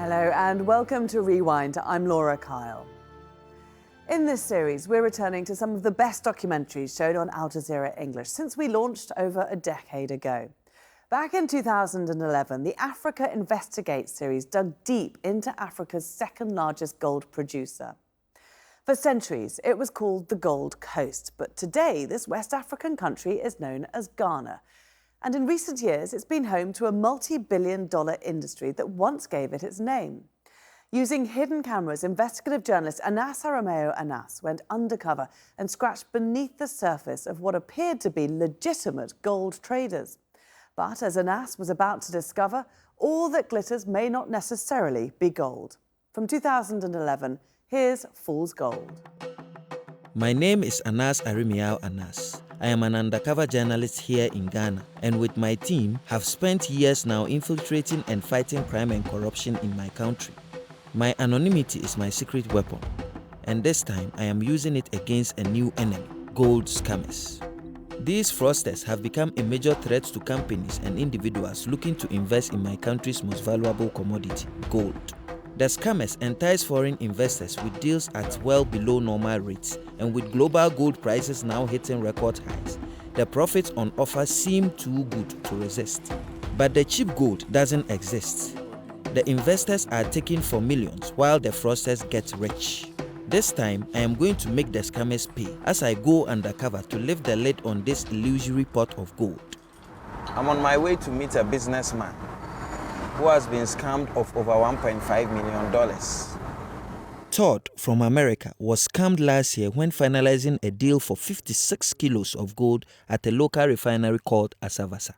Hello and welcome to Rewind. I'm Laura Kyle. In this series, we're returning to some of the best documentaries shown on Al Jazeera English since we launched over a decade ago. Back in 2011, the Africa Investigates series dug deep into Africa's second largest gold producer. For centuries, it was called the Gold Coast, but today this West African country is known as Ghana. And in recent years, it's been home to a multi-billion-dollar industry that once gave it its name. Using hidden cameras, investigative journalist Anas Aremeyaw Anas went undercover and scratched beneath the surface of what appeared to be legitimate gold traders. But as Anas was about to discover, all that glitters may not necessarily be gold. From 2011, here's Fool's Gold. My name is Anas Aremeyaw Anas. I am an undercover journalist here in Ghana, and with my team have spent years now infiltrating and fighting crime and corruption in my country. My anonymity is my secret weapon, and this time I am using it against a new enemy, gold scammers. These fraudsters have become a major threat to companies and individuals looking to invest in my country's most valuable commodity, gold. The scammers entice foreign investors with deals at well below normal rates, and with global gold prices now hitting record highs, the profits on offer seem too good to resist. But the cheap gold doesn't exist. The investors are taking for millions while the fraudsters get rich. This time, I am going to make the scammers pay as I go undercover to lift the lid on this illusory pot of gold. I'm on my way to meet a businessman who has been scammed of over $1.5 million. Todd from America was scammed last year when finalizing a deal for 56 kilos of gold at a local refinery called Asavasa.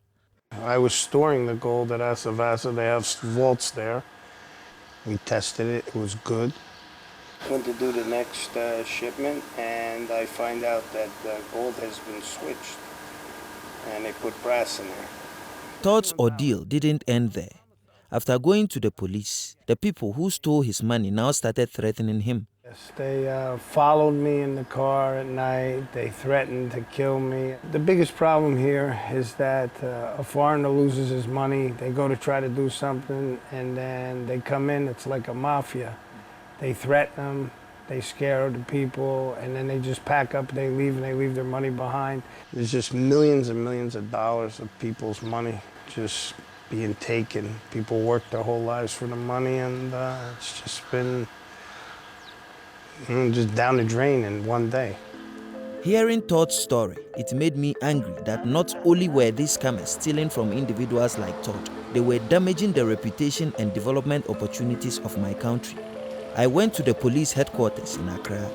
I was storing the gold at Asavasa. They have vaults there. We tested it. It was good. Went to do the next shipment, and I find out that the gold has been switched, and they put brass in there. Todd's ordeal didn't end there. After going to the police, the people who stole his money now started threatening him. Yes, they followed me in the car at night. They threatened to kill me. The biggest problem here is that a foreigner loses his money. They go to try to do something, and then they come in. It's like a mafia. They threaten them, they scare the people, and then they just pack up, they leave, and they leave their money behind. There's just millions and millions of dollars of people's money just being taken. People work their whole lives for the money, and it's just been just down the drain in one day. Hearing Todd's story, it made me angry that not only were these scammers stealing from individuals like Todd, they were damaging the reputation and development opportunities of my country. I went to the police headquarters in Accra.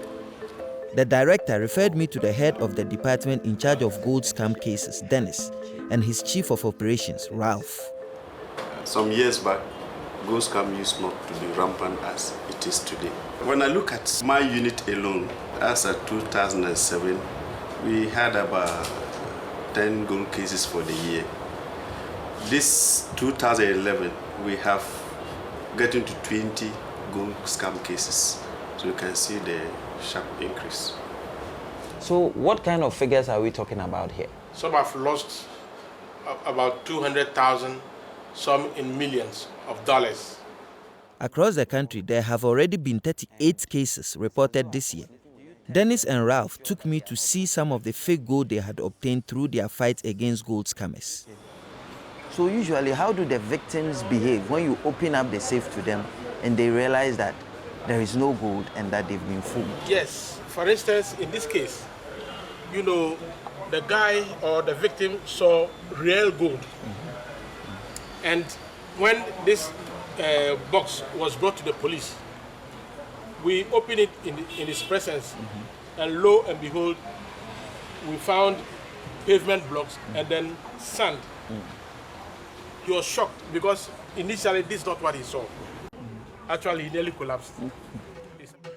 The director referred me to the head of the department in charge of gold scam cases, Dennis, and his chief of operations, Ralph. Some years back, gold scam used not to be rampant as it is today. When I look at my unit alone, as of 2007, we had about 10 gold cases for the year. This 2011, we have getting to 20 gold scam cases. So you can see the sharp increase. So what kind of figures are we talking about here? Some have lost about 200,000, some in millions of dollars. Across the country, there have already been 38 cases reported this year. Dennis and Ralph took me to see some of the fake gold they had obtained through their fight against gold scammers. So usually, how do the victims behave when you open up the safe to them and they realize that there is no gold and that they've been fooled? Yes. For instance, in this case, you know, the guy or the victim saw real gold. And when this box was brought to the police, we opened it in his presence, and lo and behold, we found pavement blocks and then sand. He was shocked because initially this is not what he saw. Actually, he nearly collapsed.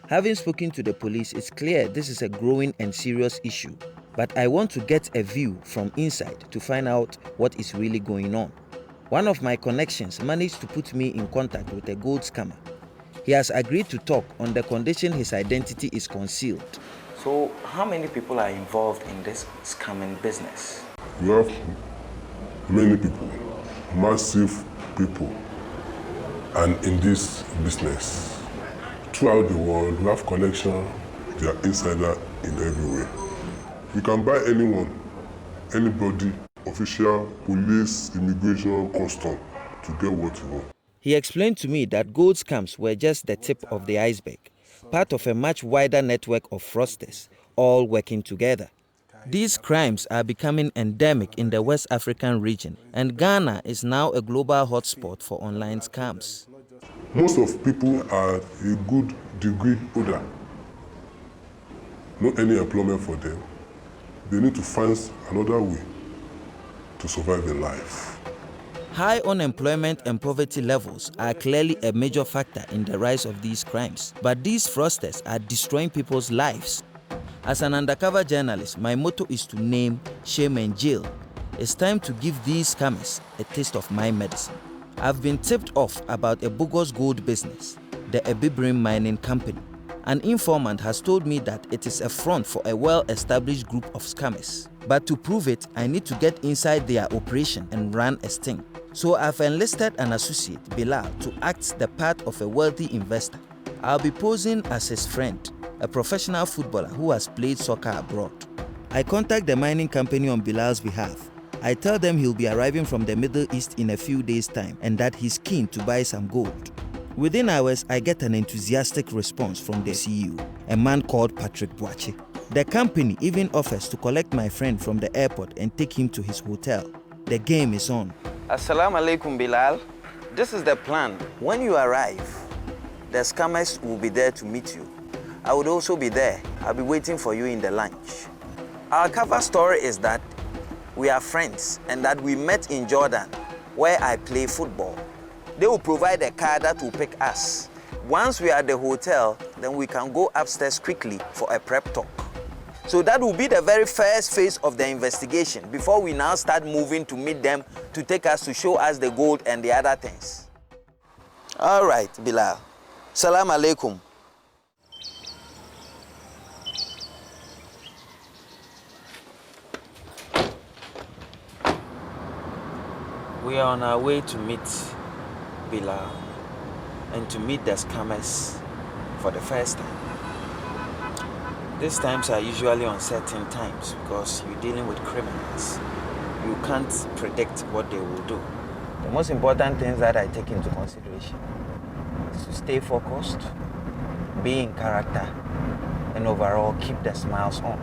Having spoken to the police, it's clear this is a growing and serious issue. But I want to get a view from inside to find out what is really going on. One of my connections managed to put me in contact with a gold scammer. He has agreed to talk on the condition his identity is concealed. So how many people are involved in this scamming business? We have many people, massive people. and in this business. Throughout the world, we have connection, they are insider in every way. You can buy anyone, anybody, official, police, immigration, custom, to get what you want. He explained to me that gold scams were just the tip of the iceberg, part of a much wider network of fraudsters, all working together. These crimes are becoming endemic in the West African region, and Ghana is now a global hotspot for online scams. Most of people are a good degree holder. Not any employment for them. They need to find another way to survive in life. High unemployment and poverty levels are clearly a major factor in the rise of these crimes, but these fraudsters are destroying people's lives. As an undercover journalist, my motto is to name, shame and jail. It's time to give these scammers a taste of my medicine. I've been tipped off about a bogus gold business, the Ebibrim Mining Company. An informant has told me that it is a front for a well-established group of scammers. But to prove it, I need to get inside their operation and run a sting. So I've enlisted an associate, Bilal, to act the part of a wealthy investor. I'll be posing as his friend, a professional footballer who has played soccer abroad. I contact the mining company on Bilal's behalf. I tell them he'll be arriving from the Middle East in a few days' time and that he's keen to buy some gold. Within hours, I get an enthusiastic response from the CEO, a man called Patrick Boache. The company even offers to collect my friend from the airport and take him to his hotel. The game is on. Assalamu alaikum, Bilal. This is the plan. When you arrive, the scammers will be there to meet you. I would also be there. I'll be waiting for you in the lunch. Our cover story is that we are friends and that we met in Jordan, where I play football. They will provide a car that will pick us. Once we are at the hotel, then we can go upstairs quickly for a prep talk. So that will be the very first phase of the investigation before we now start moving to meet them to take us to show us the gold and the other things. All right, Bilal. Salam alaikum. We are on our way to meet Bilal and to meet the scammers for the first time. These times are usually uncertain times because you're dealing with criminals. You can't predict what they will do. The most important things that I take into consideration is to stay focused, be in character, and overall keep the smiles on.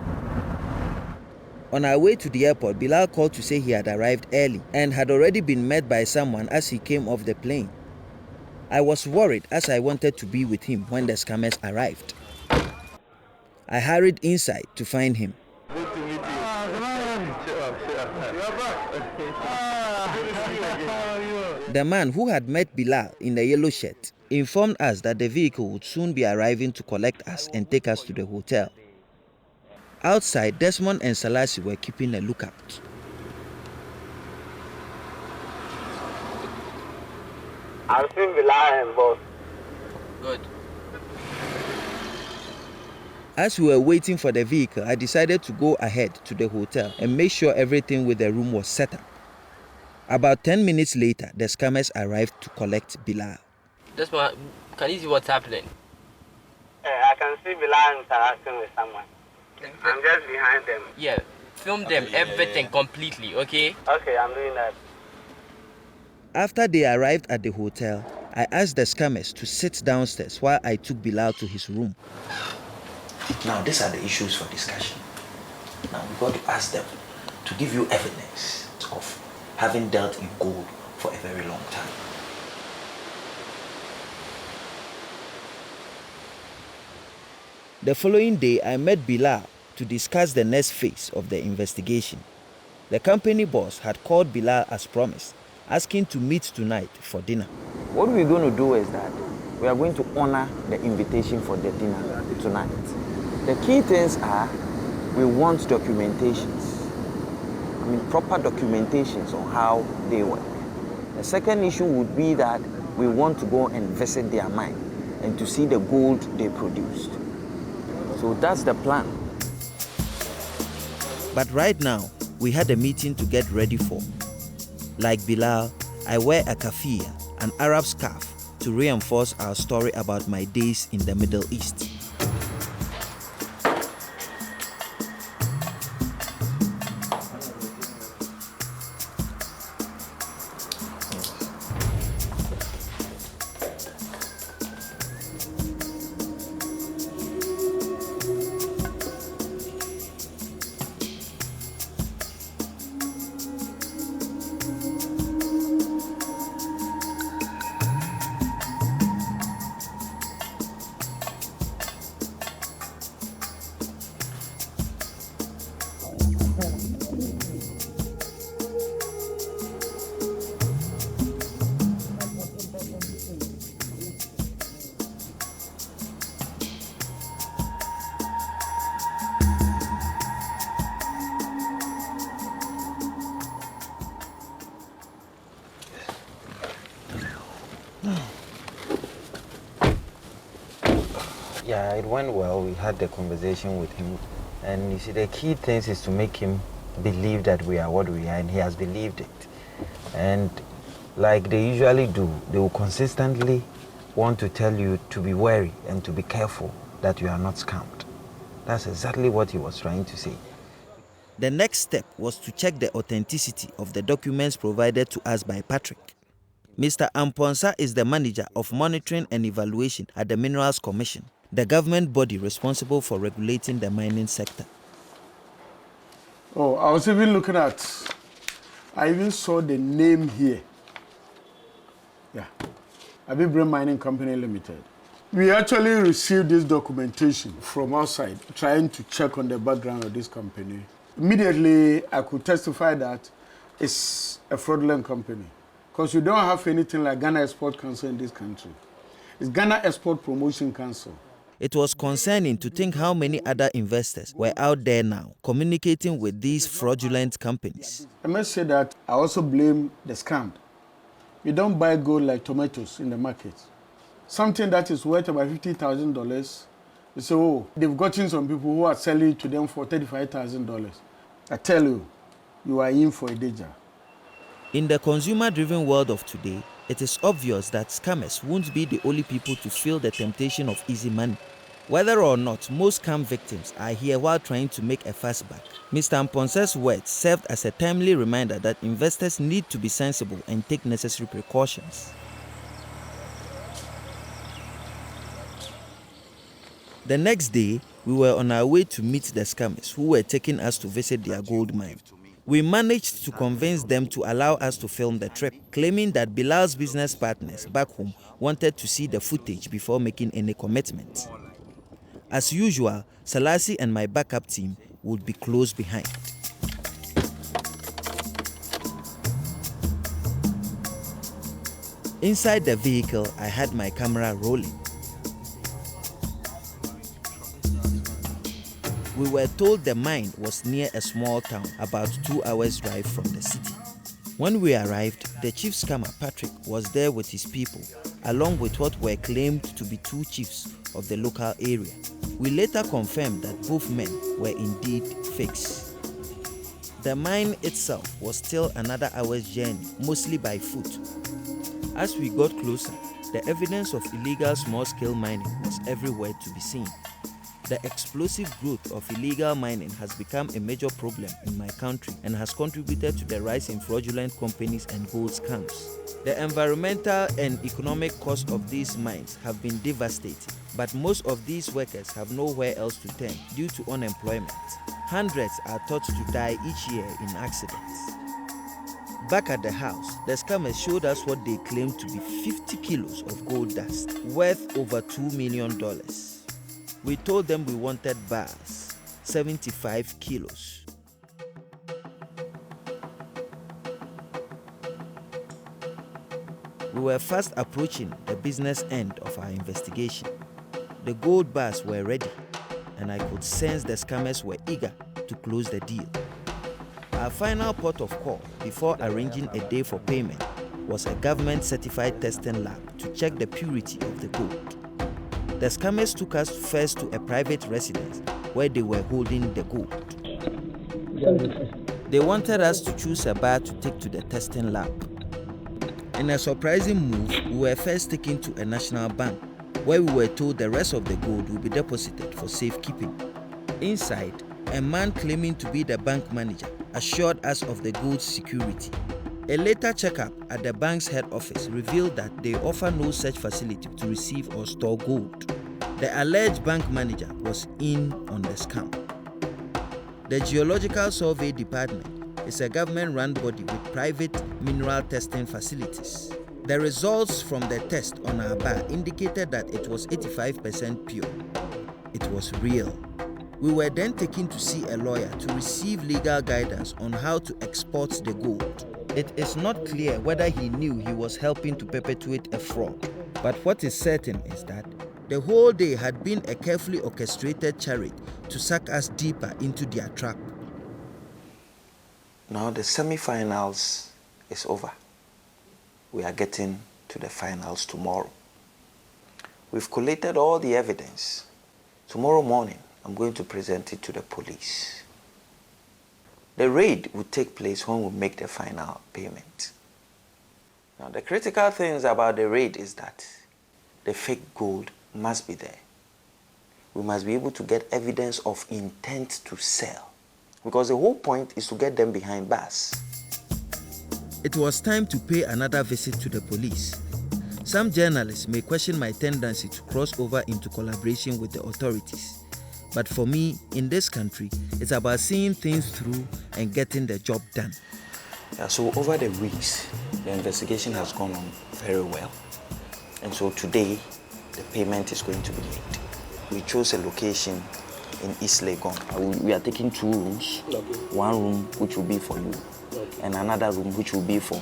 On our way to the airport, Bilal called to say he had arrived early and had already been met by someone as he came off the plane. I was worried as I wanted to be with him when the scammers arrived. I hurried inside to find him. Good to meet you. The man who had met Bilal in the yellow shirt informed us that the vehicle would soon be arriving to collect us and take us to the hotel. Outside, Desmond and Salasi were keeping a lookout. I've seen Bilal and boss. Good. As we were waiting for the vehicle, I decided to go ahead to the hotel and make sure everything with the room was set up. About 10 minutes later, the scammers arrived to collect Bilal. Desmond, can you see what's happening? I can see Bilal interacting with someone. I'm just behind them. Yeah, film them, everything completely, okay? Okay, I'm doing that. After they arrived at the hotel, I asked the scammers to sit downstairs while I took Bilal to his room. Now, these are the issues for discussion. Now, we've got to ask them to give you evidence of having dealt in gold for a very long time. The following day, I met Bilal to discuss the next phase of the investigation. The company boss had called Bilal as promised, asking to meet tonight for dinner. What we're going to do is that we are going to honor the invitation for the dinner tonight. The key things are we want documentations. Proper documentations on how they work. The second issue would be that we want to go and visit their mine and to see the gold they produced. So that's the plan. But right now, we had a meeting to get ready for. Like Bilal, I wear a kafia, an Arab scarf, to reinforce our story about my days in the Middle East. Yeah, it went well. We had the conversation with him. And you see, the key thing is to make him believe that we are what we are, and he has believed it. And like they usually do, they will consistently want to tell you to be wary and to be careful that you are not scammed. That's exactly what he was trying to say. The next step was to check the authenticity of the documents provided to us by Patrick. Mr. Amponsa is the manager of monitoring and evaluation at the Minerals Commission, the government body responsible for regulating the mining sector. Oh, I was even looking at, I even saw the name here. Yeah, Abibre Mining Company Limited. We actually received this documentation from outside, trying to check on the background of this company. Immediately, I could testify that it's a fraudulent company, because you don't have anything like Ghana Export Council in this country. It's Ghana Export Promotion Council. It was concerning to think how many other investors were out there now communicating with these fraudulent companies. I must say that I also blame the scam. You don't buy gold like tomatoes in the market. Something that is worth about $50,000, you say, oh, they've gotten some people who are selling to them for $35,000. I tell you, you are in for a danger. In the consumer-driven world of today, it is obvious that scammers won't be the only people to feel the temptation of easy money. Whether or not most scam victims are here while trying to make a fast buck, Mr. Amponsa's words served as a timely reminder that investors need to be sensible and take necessary precautions. The next day, we were on our way to meet the scammers who were taking us to visit their gold mine. We managed to convince them to allow us to film the trip, claiming that Bilal's business partners back home wanted to see the footage before making any commitment. As usual, Salasi and my backup team would be close behind. Inside the vehicle, I had my camera rolling. We were told the mine was near a small town about 2 hours' drive from the city. When we arrived, the chief scammer Patrick was there with his people, along with what were claimed to be 2 chiefs of the local area. We later confirmed that both men were indeed fakes. The mine itself was still another hour's journey, mostly by foot. As we got closer, the evidence of illegal small-scale mining was everywhere to be seen. The explosive growth of illegal mining has become a major problem in my country and has contributed to the rise in fraudulent companies and gold scams. The environmental and economic costs of these mines have been devastating, but most of these workers have nowhere else to turn due to unemployment. Hundreds are thought to die each year in accidents. Back at the house, the scammers showed us what they claimed to be 50 kilos of gold dust, worth over $2 million. We told them we wanted bars, 75 kilos. We were fast approaching the business end of our investigation. The gold bars were ready, and I could sense the scammers were eager to close the deal. Our final port of call before arranging a day for payment was a government-certified testing lab to check the purity of the gold. The scammers took us first to a private residence where they were holding the gold. They wanted us to choose a bar to take to the testing lab. In a surprising move, we were first taken to a national bank, where we were told the rest of the gold will be deposited for safekeeping. Inside, a man claiming to be the bank manager assured us of the gold's security. A later checkup at the bank's head office revealed that they offer no such facility to receive or store gold. The alleged bank manager was in on the scam. The Geological Survey Department is a government-run body with private mineral testing facilities. The results from the test on our bar indicated that it was 85% pure. It was real. We were then taken to see a lawyer to receive legal guidance on how to export the gold. It is not clear whether he knew he was helping to perpetuate a fraud, but what is certain is that the whole day had been a carefully orchestrated charade to suck us deeper into their trap. Now the semi-finals is over. We are getting to the finals tomorrow. We've collated all the evidence. Tomorrow morning, I'm going to present it to the police. The raid will take place when we make the final payment. Now, the critical things about the raid is that the fake gold must be there. We must be able to get evidence of intent to sell, because the whole point is to get them behind bars. It was time to pay another visit to the police. Some journalists may question my tendency to cross over into collaboration with the authorities. But for me, in this country, it's about seeing things through and getting the job done. Yeah, so over the weeks, the investigation has gone on very well. And so today, the payment is going to be made. We chose a location in East Legon. We are taking 2 rooms. Okay. 1 room which will be for you, okay, and another room which will be for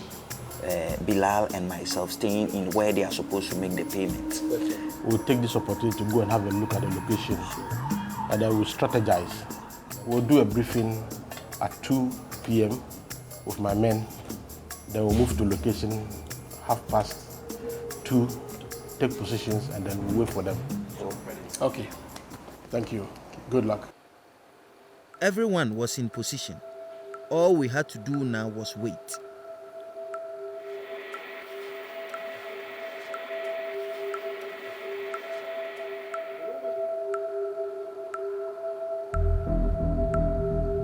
Bilal and myself, staying in where they are supposed to make the payment. Okay. We'll take this opportunity to go and have a look at the location. And then we'll strategize. We'll do a briefing at 2 p.m. with my men. Then we'll move to location 2:30, take positions, and then we'll wait for them. Okay. Thank you. Good luck. Everyone was in position. All we had to do now was wait.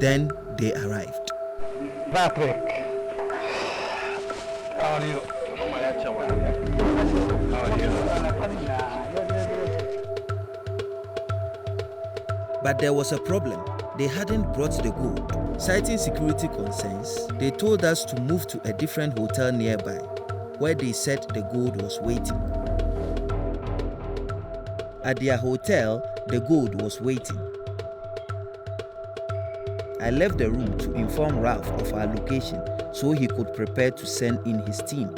Then they arrived. Patrick, how are you? But there was a problem. They hadn't brought the gold. Citing security concerns, they told us to move to a different hotel nearby, where they said the gold was waiting. At their hotel, the gold was waiting. I left the room to inform Ralph of our location so he could prepare to send in his team.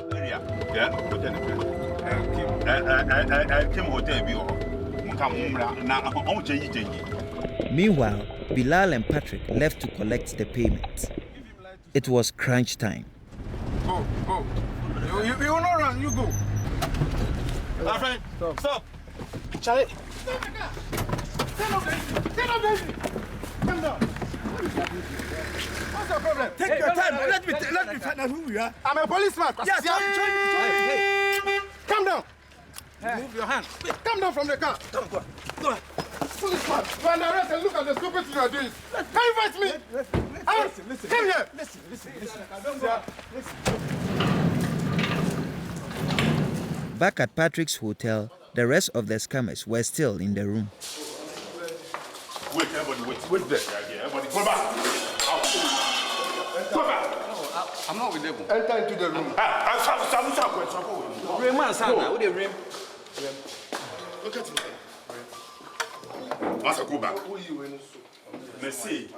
Meanwhile, Bilal and Patrick left to collect the payment. It was crunch time. Go. You will not run, you go. My friend, stop. Charlie. Stand up, come down. What's your problem? Take your time. Let me find out who you are. I'm a policeman. Yes. Hey. Come down. Move your hand. Come down from the car. Go on. Policeman, you are under arrest and look at the stupid thing you are doing. Can you fight me? Listen. Come here. Listen. Back at Patrick's hotel, the rest of the scammers were still in the room. Wait, everybody, wait there. Everybody, go back. Go back. I'm not with them. Enter into the room. Look at me. Master, go back. Merci.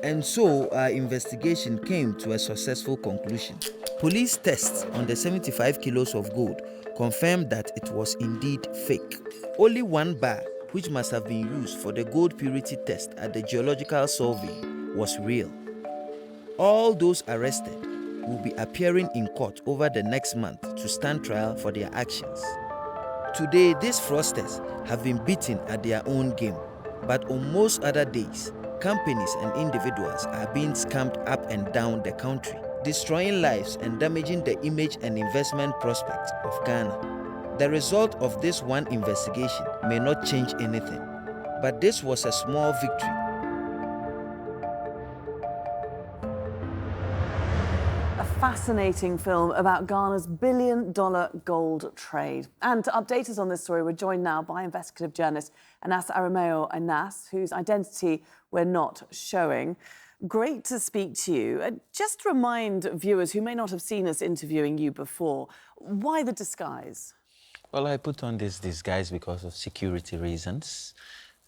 And so our investigation came to a successful conclusion. Police tests on the 75 kilos of gold confirmed that it was indeed fake. Only 1 bar, which must have been used for the gold purity test at the Geological Survey, was real. All those arrested will be appearing in court over the next month to stand trial for their actions. Today, these fraudsters have been beaten at their own game, but on most other days, companies and individuals are being scammed up and down the country, destroying lives and damaging the image and investment prospects of Ghana. The result of this one investigation may not change anything, but this was a small victory. A fascinating film about Ghana's billion-dollar gold trade. And to update us on this story, we're joined now by investigative journalist Anas Aremeyaw Anas, whose identity we're not showing. Great to speak to you. Just remind viewers who may not have seen us interviewing you before, why the disguise? Well, I put on this disguise because of security reasons.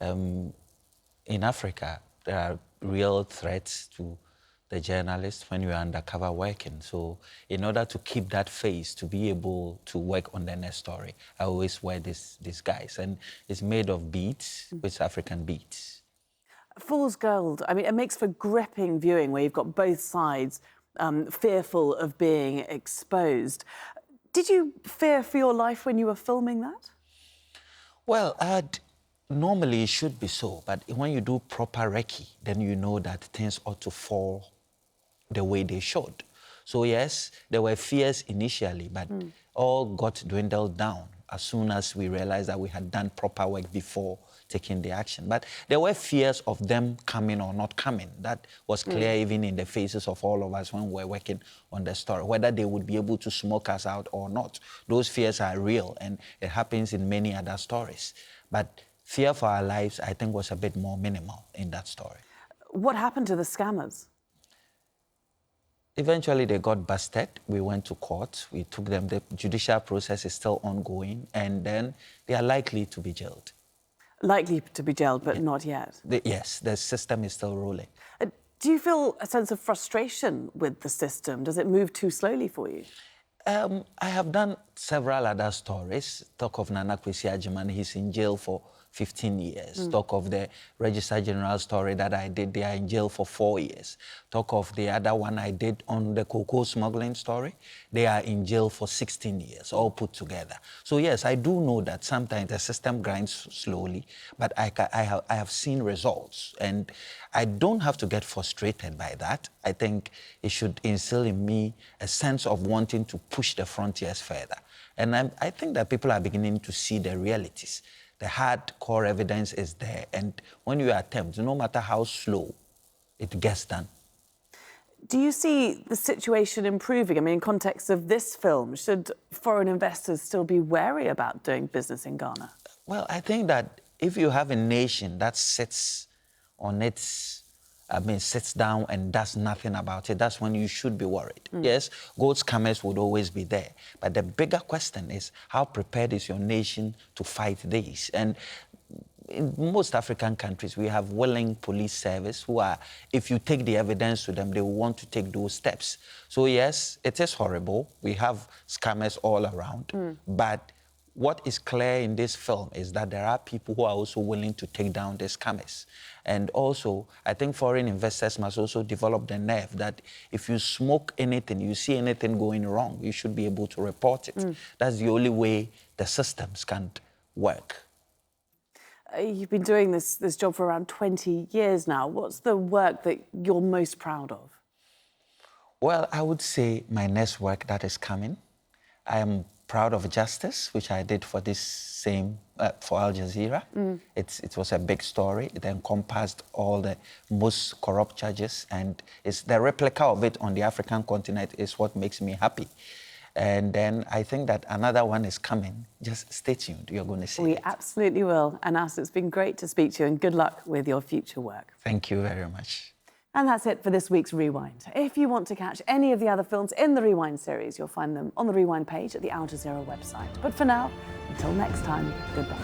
In Africa, there are real threats to the journalist when you are undercover working. So in order to keep that face, to be able to work on the next story, I always wear this disguise. And it's made of beads, with African beads. Fool's gold, I mean, it makes for gripping viewing where you've got both sides fearful of being exposed. Did you fear for your life when you were filming that? Well, normally it should be so, but when you do proper recce, then you know that things ought to fall the way they should. So yes, there were fears initially, but all got dwindled down as soon as we realized that we had done proper work before taking the action. But there were fears of them coming or not coming. That was clear even in the faces of all of us when we were working on the story, whether they would be able to smoke us out or not. Those fears are real, and it happens in many other stories. But fear for our lives, I think, was a bit more minimal in that story. What happened to the scammers? Eventually, they got busted. We went to court. We took them. The judicial process is still ongoing, and then they are likely to be jailed. Likely to be jailed, but not yet. Yes, the system is still rolling. Do you feel a sense of frustration with the system? Does it move too slowly for you? I have done several other stories. Talk of Nana Kwesi Agyeman, he's in jail for 15 years. Talk of the Registrar General story that I did, they are in jail for 4 years. Talk of the other one I did on the cocoa smuggling story, they are in jail for 16 years, all put together. So yes, I do know that sometimes the system grinds slowly, but I have seen results, and I don't have to get frustrated by that. I think it should instill in me a sense of wanting to push the frontiers further. And I think that people are beginning to see the realities. The hardcore evidence is there, and when you attempt, no matter how slow, it gets done. Do you see the situation improving? I mean, in context of this film, should foreign investors still be wary about doing business in Ghana? Well, I think that if you have a nation that sits on its sits down and does nothing about it, that's when you should be worried. Yes, gold scammers would always be there. But the bigger question is, how prepared is your nation to fight these? And in most African countries, we have willing police service who are, if you take the evidence to them, they will want to take those steps. So yes, it is horrible. We have scammers all around. But what is clear in this film is that there are people who are also willing to take down the scammers. And also, I think foreign investors must also develop the nerve that if you smoke anything, you see anything going wrong, you should be able to report it. That's the only way the systems can work. You've been doing this job for around 20 years now. What's the work that you're most proud of? Well, I would say my next work that is coming. I am proud of Justice, which I did for this same, for Al Jazeera. It was a big story. It encompassed all the most corrupt charges, and it's the replica of it on the African continent is what makes me happy. And then I think that another one is coming. Just stay tuned. You're going to see it. We absolutely will. Anas, it's been great to speak to you, and good luck with your future work. Thank you very much. And that's it for this week's Rewind. If you want to catch any of the other films in the Rewind series, you'll find them on the Rewind page at the Al Jazeera website. But for now, until next time, goodbye.